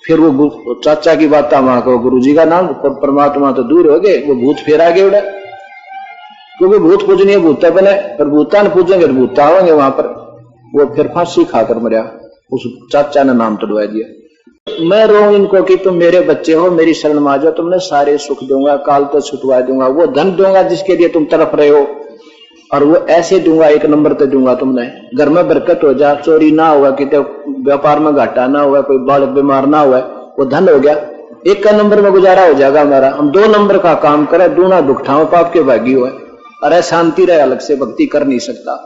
फिर वो चाचा की बात वहां को गुरु जी का नाम, परमात्मा तो दूर हो गए, वो भूत फेर आगे उड़ा, क्योंकि भूत पूजनीय भूता बने, पर भूता न पूजेंगे तो भूता आवेंगे वहां पर। वो फिर फांसी खाकर मरा, उस चाचा ने नाम तोड़वा दिया। मैं रो इनको कि तुम मेरे बच्चे हो, मेरी शरण में आ जाओ, तुमने सारे सुख दूंगा, काल तो छुटवा दूंगा, वो धन दूंगा जिसके लिए तुम तड़प रहे हो, और वो ऐसे दूंगा, एक नंबर पे दूंगा, तुमने घर में बरकत हो जा, चोरी ना हुआ, कितने व्यापार में घाटा ना हुआ, कोई बालक बीमार ना हुआ, वो धन हो गया, एक का नंबर में गुजारा हो जाएगा हमारा। हम 2 नंबर का काम करें, दूना दुख ठाओ, पाप के भागी हुए, अरे शांति रहे, अलग से भक्ति कर नहीं सकता।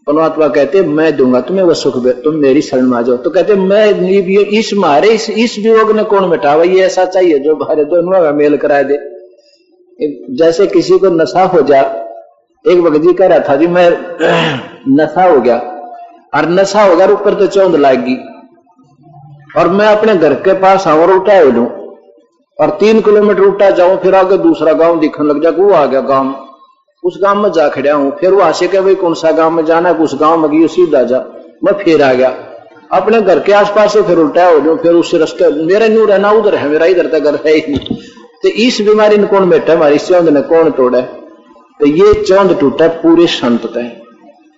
परमात्मा कहते मैं दूंगा तुम्हें वो सुख, तुम मेरी शरण में आ जाओ। तो कहते मैं इस मारे इस वियोग ने कौन मिटावा, ये ऐसा चाहिए जो बाहर दोनों का मेल करा दे। जैसे किसी को नशा हो जा, एक भगत जी कह रहा था जी मैं नशा हो गया, और नशा हो गया ऊपर तो चौंध लाएगी, और मैं अपने घर के पास और उठा हो लूं, और 3 किलोमीटर उठा जाऊं, फिर आगे दूसरा गांव दिखने लग जाए, वो आ गया गांव, उस गांव में जा खड़ा हूं, फिर वो आशे के भाई कौन सा गांव में जाना है, उस गांव में गई, सीधा जा, मैं फिर आ गया अपने घर के आसपास से, फिर उल्टा हो जाऊं, फिर उस रास्ते मेरा न्यू रहना उधर है, मेरा इधर तक घर है ही नहीं। तो इस बीमारी ने कौन बैठा, हमारी चौंध ने कौन तोड़ा? तो ये चौंध टूटा पूरे संत तय।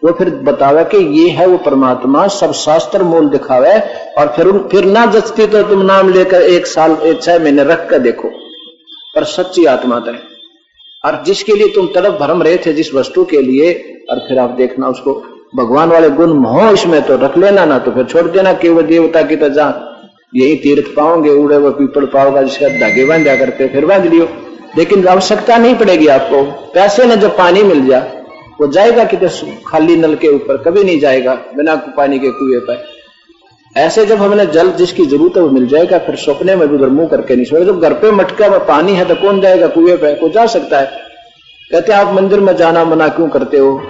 वो फिर बतावे कि ये है वो परमात्मा, सब शास्त्र मूल दिखावे, और फिर ना जचती तो तुम नाम लेकर 1 साल 6 महीने रख कर देखो, पर सच्ची आत्मा तय, और जिसके लिए तुम तड़प भरम रहे थे जिस वस्तु के लिए, और फिर आप देखना उसको भगवान वाले गुण मोह इसमें तो रख लेना, ना तो फिर छोड़ देना कि वो देवता की तो जहां यही तीर्थ पाओगे, उड़े वो पीपल पाओगा, जिसका धागे बांधा करते फिर बांध लियो, लेकिन आवश्यकता नहीं पड़ेगी आपको। पैसे ने जब पानी मिल जा, वो जाएगा कि खाली नल के ऊपर, कभी नहीं जाएगा बिना पानी के कुएं पर। ऐसे जब हमने जल जिसकी जरूरत है वो मिल जाएगा, फिर सपने में भी उधर मुंह करके नहीं सोएगा। जब घर पे मटका में पानी है तो कौन जाएगा कुएं पे? कोई जा सकता है? कहते आप मंदिर में जाना मना क्यों करते हो?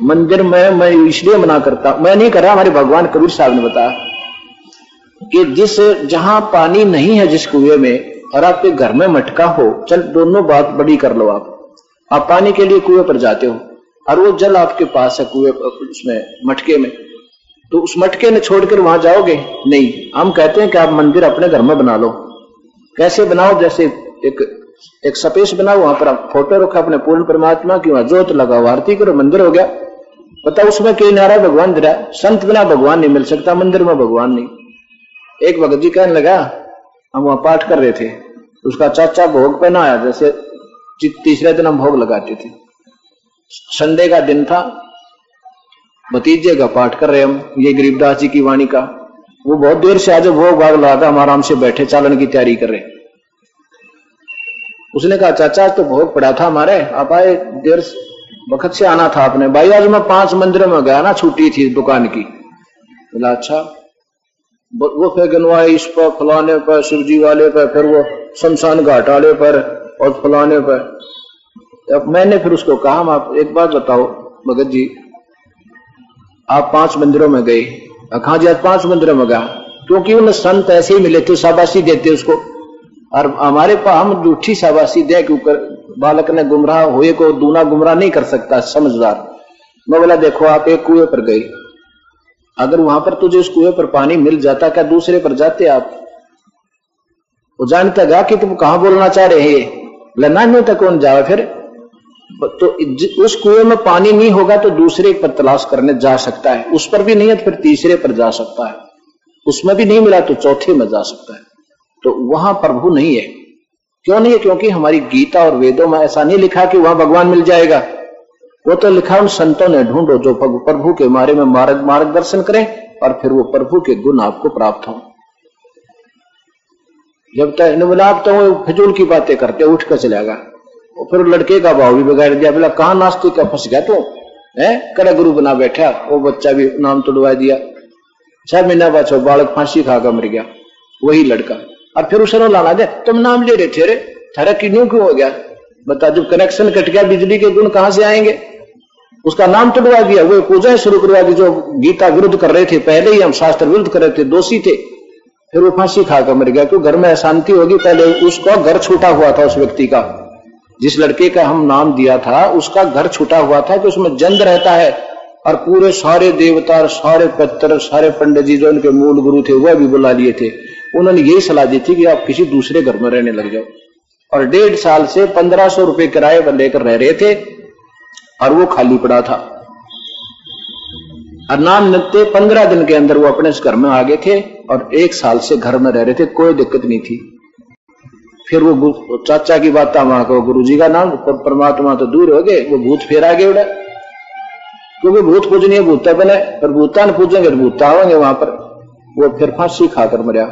मंदिर में मैं इसलिए मना करता, मैं नहीं कर रहा, हमारे भगवान कबीर साहब ने बताया कि जहां पानी नहीं है जिस कुएं में, और आपके घर में मटका हो, चल दोनों बात बड़ी कर लो। आप पानी के लिए कुएं पर जाते हो, और वो जल आपके पास है कुएं उसमें मटके में, तो उस मटके ने छोड़कर वहां जाओगे? नहीं। हम कहते हैं कि आप मंदिर अपने घर में बना लो। कैसे बनाओ? जैसे एक स्पेस बनाओ, वहां पर आप फोटो रखो अपने पूर्ण परमात्मा की, वहां जोत लगाओ, आरती करो, मंदिर हो गया। बताओ उसमें कई नारा भगवान दिरा, संत बिना भगवान नहीं मिल सकता, मंदिर में भगवान नहीं। एक भगत जी कहने लगा, हम वहां पाठ कर रहे थे, उसका चाचा भोग पे ना आया, जैसे तीसरे दिन हम भोग लगाते थे, संडे का दिन था, भतीजे का पाठ कर रहे हम, ये गरीबदास जी की वाणी का। वो बहुत देर से आज भोग भाग लगा, हम आराम से बैठे चालन की तैयारी कर रहे। उसने कहा चाचा तो भोग पड़ा था हमारे, आप आए देर वक्त से आना था आपने। भाई आज मैं 5 मंदिरों में गया ना, छुट्टी थी दुकान की। बोला अच्छा। वो फिर गनवाए इस पर, फलाने पर, शिवजी वाले पर, फिर वो शमशान घाट वाले पर, और फलाने पर। अब मैंने फिर उसको कहा, आप एक बात बताओ भगत जी, आप 5 मंदिरों में गए? हाँ जी आज 5 मंदिरों में गया, क्योंकि उन संत ऐसे ही मिले थे, शाबाशी देते उसको, और हमारे पास हम झूठी शाबाशी दे क्योंकि बालक ने गुमराह हुए को दूना गुमराह नहीं कर सकता, समझदार। मैं बोला देखो आप एक कुएं पर गए, अगर वहां पर तुझे उस कुएं पर पानी मिल जाता, क्या दूसरे पर जाते आप? वो जानता गया कि तुम कहां बोलना चाह रहे हैं, लना नहीं तक कौन जाए फिर। तो उस कुएं में पानी नहीं होगा तो दूसरे पर तलाश करने जा सकता है, उस पर भी नहीं है तो फिर तीसरे पर जा सकता है, उसमें भी नहीं मिला तो चौथे में जा सकता है। तो वहां प्रभु नहीं है। क्यों नहीं है? क्योंकि हमारी गीता और वेदों में ऐसा नहीं लिखा कि वहां भगवान मिल जाएगा। वो तो लिखा उन संतों ने ढूंढो जो प्रभु के बारे में मार्गदर्शन करें, और फिर वो प्रभु के गुण आपको प्राप्त हो। जब तक बोला आप तो फिजूल की बातें करते, उठ कर चलेगा। और फिर लड़के का भाव भी बिगाड़ दिया, बोला कहां नास्तिक का फंस गया तू है, करे गुरु बना बैठा। वो बच्चा भी नाम तोड़वा दिया, 6 महीना बाद बालक फांसी खाकर मर गया, वही लड़का। और फिर उसे लाना दे, तुम नाम ले रहे थे रे, थारा क्यों हो गया? बता, जब कनेक्शन कट गया बिजली के गुण कहां से आएंगे? उसका नाम तोड़वा दिया, वो पूजा शुरू करवा दी जो गीता विरुद्ध कर रहे थे, पहले ही हम शास्त्र विरुद्ध कर रहे थे, दोषी थे। फिर वो फांसी खाकर मर गया, क्यों? घर में अशांति होगी। पहले उसका घर छूटा हुआ था, उस व्यक्ति का, जिस लड़के का हम नाम दिया था उसका घर छूटा हुआ था कि उसमें जंद रहता है, और पूरे सारे देवता, सारे पितर, सारे पंडित जी जो उनके मूल गुरु थे वह भी बुला लिए थे। उन्होंने यही सलाह दी थी कि आप किसी दूसरे घर में रहने लग जाओ। और 1.5 साल से 1500 रुपए किराए पर लेकर रह रहे थे और वो खाली पड़ा था। और नाम नित्य 15 दिन के अंदर वो अपने इस घर में आ गए थे और 1 साल से घर में रह रहे थे, कोई दिक्कत नहीं थी। फिर वो चाचा की बात वहां को गुरु जी का नाम, परमात्मा तो दूर हो गए, वो भूत फेर आ गए उड़ा, क्योंकि भूत पूजनीय भूता बने, पर भूता न पूजेंगे तो भूता आवेंगे वहां पर। वो फिर फांसी खाकर मरा,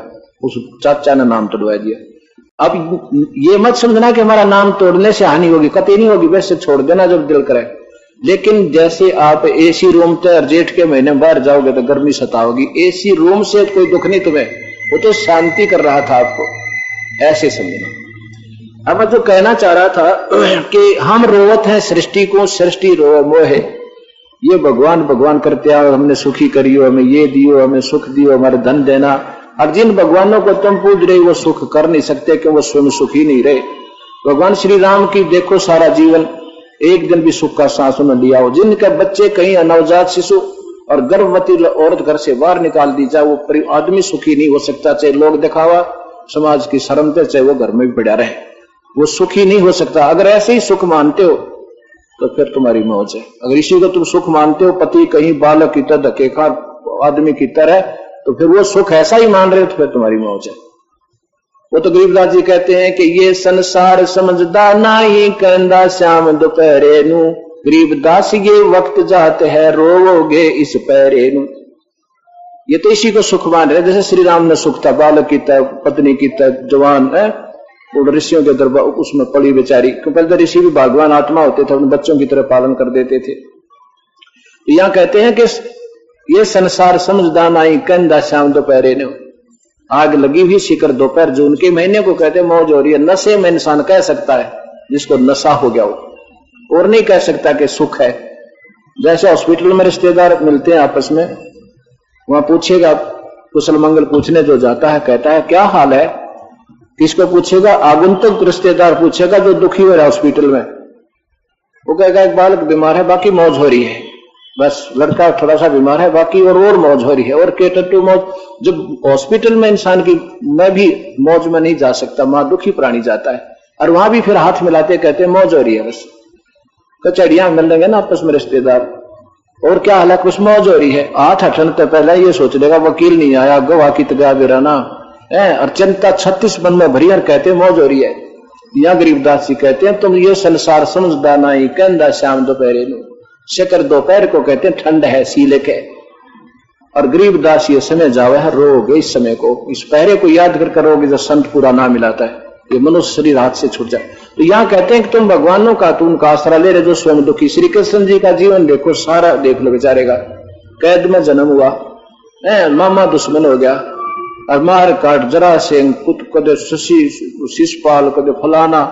उस चाचा ने नाम तोड़वा दिया। अब ये मत समझना कि हमारा नाम तोड़ने से हानि होगी, कतई नहीं होगी, वैसे छोड़ देना जब दिल करे। लेकिन जैसे आप एसी रूम से जेठ के महीने बाहर जाओगे तो गर्मी सताओगी, एसी रूम से कोई दुख नहीं तुम्हें, वो तो शांति कर रहा था आपको, ऐसे समझना। अब मैं जो कहना चाह रहा था कि हम रोवत हैं सृष्टि को, सृष्टि रोवे मोहे, ये भगवान भगवान करते आओ, हमने सुखी करियो, हमें ये दियो, हमें सुख दियो, हमारे धन देना। और जिन भगवानों को तुम पूज रहे वो सुख कर नहीं सकते कि वो स्वयं सुखी नहीं रहे। भगवान श्री राम की देखो सारा जीवन, एक दिन भी सुख का सांस उन्होंने लिया हो। जिनके बच्चे कहीं नवजात शिशु और गर्भवती औरत घर से बाहर निकाल दी जाए, वो आदमी सुखी नहीं हो सकता, चाहे लोग दिखावा, समाज की शर्म थे, चाहे वो घर में भी पड़ा रहे, वो सुखी नहीं हो सकता। अगर ऐसे ही सुख मानते हो तो फिर तुम्हारी मौज है। अगर इसी को तुम सुख मानते हो, पति कहीं बालक की तरह धक्के खा आदमी की तरह, तो फिर वो सुख ऐसा ही मान रहे हो तो फिर तुम्हारी मौज है। वो तो गरीबदास जी कहते हैं कि ये संसार समझदा नहीं, कहंदा श्याम दोपहरे नू, गरीबदास ये वक्त जात है, रोवोगे इस पैरे नू। ये तो इसी को सुख मान रहे, जैसे श्री राम ने सुख था, बालक की तरह, पत्नी की तरह, जवान है, और ऋषियों के दरबार उसमें पड़ी बेचारी, पहले तो ऋषि भी भगवान आत्मा होते थे, उन बच्चों की तरह पालन कर देते थे। यहां कहते हैं कि ये संसार समझदा नहीं, कहंदा श्याम दोपहरे ने, आग लगी हुई शिखर दोपहर, जून के महीने को कहते मौज हो रही है। नशे में इंसान कह सकता है जिसको नशा हो गया हो, और नहीं कह सकता कि सुख है। जैसे हॉस्पिटल में रिश्तेदार मिलते हैं आपस में, वहां पूछेगा, कुशल मंगल पूछने जो जाता है कहता है क्या हाल है, किसको पूछेगा, आगंतुक रिश्तेदार पूछेगा जो दुखी हो रहा है हॉस्पिटल में, वो कहेगा एक बालक बीमार है, बाकी मौज हो रही है, बस लड़का थोड़ा सा बीमार है, बाकी और मौज हो रही है। और केटू मौज, जब हॉस्पिटल में इंसान की, मैं भी मौज में नहीं जा सकता, मां दुखी प्राणी जाता है, और वहां भी फिर हाथ मिलाते कहते हैं मौज हो रही है, बस कचड़ियां मिल लेंगे ना आपस में रिश्तेदार, और क्या हाल है, कुछ मौज हो रही है। हाथ हटने तो पहले ये सोच लेगा वकील नहीं आया, गवाह की तगा बिराना है, और चिंता 36 बन में भरी, और कहते मौज हो रही है। या गरीबदास जी कहते हैं तुम ये संसार समझदा नहीं, कहंदा श्याम दोपहरे नू, शिखर दोपहर को कहते हैं ठंड है सीले के, और गरीबदास ये समय जावे है, रोगे इस समय को, इस पहरे को याद कर करोगे जो संत पूरा नाम मिलाता है, ये मनुष्य शरीर हाथ से छूट जाए। तो यहाँ कहते हैं कि तुम भगवानों का, तुम उनका आसरा ले रहे जो स्वयं दुखी। श्री कृष्ण जी का जीवन देखो, सारा देख लो बेचारे का, कैद में जन्म हुआ, मामा दुश्मन हो गया, और मार काट जरासेन, कदे शिशपाल, कदे फलाना,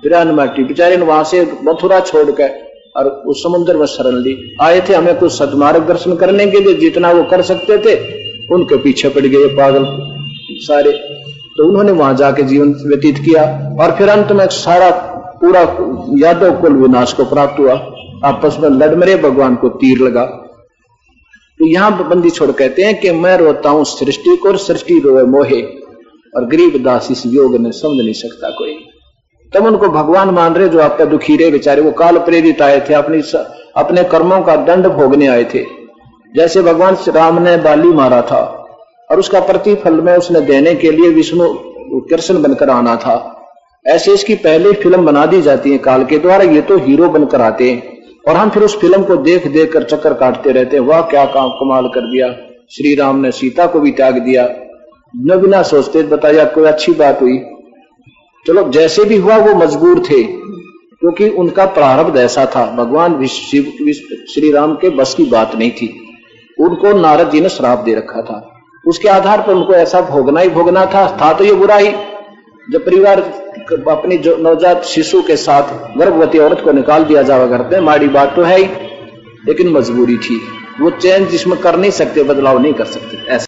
बिरान माटी, बेचारे ने वहां से मथुरा छोड़ के और उस समुद्र में शरण ली। आए थे हमें कुछ सदमार्ग दर्शन करने के लिए, जितना वो कर सकते थे उनके पीछे पड़ गए पागल सारे, तो उन्होंने वहां जाके जीवन व्यतीत किया, और फिर अंत में सारा पूरा यादव कुल विनाश को प्राप्त हुआ, आपस में लड़ मरे, भगवान को तीर लगा। तो यहां बंदी छोड़ कहते हैं कि मैं रोता हूं सृष्टि को, सृष्टि रोए मोहे, और गरीबदास इस योग ने समझ नहीं सकता कोई। तब उनको भगवान मान रहे जो आपका दुखी रहे बेचारे, वो काल प्रेरित आए थे, अपने कर्मों का दंड भोगने आए थे। जैसे भगवान राम ने बाली मारा था और उसका प्रतिफल में उसने देने के लिए विष्णु कृष्ण बनकर आना था, ऐसे इसकी पहले फिल्म बना दी जाती है काल के द्वारा, ये तो हीरो बनकर आते हैं, और हम फिर उस फिल्म को देख देख कर चक्कर काटते रहते हैं, वाह क्या काम कमाल कर दिया, श्री राम ने सीता को भी त्याग दिया, न बिना सोचते बताया कोई अच्छी बात हुई। चलो जैसे भी हुआ वो मजबूर थे, क्योंकि उनका प्रारब्ध ऐसा था, भगवान श्री राम के बस की बात नहीं थी, उनको नारद जी ने श्राप दे रखा था, उसके आधार पर उनको ऐसा भोगना ही भोगना था तो ये बुरा ही। जब परिवार अपनी जो नवजात शिशु के साथ गर्भवती औरत को निकाल दिया जावा करते, माड़ी बात तो है ही, लेकिन मजबूरी थी, वो चेंज जिसमें कर नहीं सकते, बदलाव नहीं कर सकते, ऐसा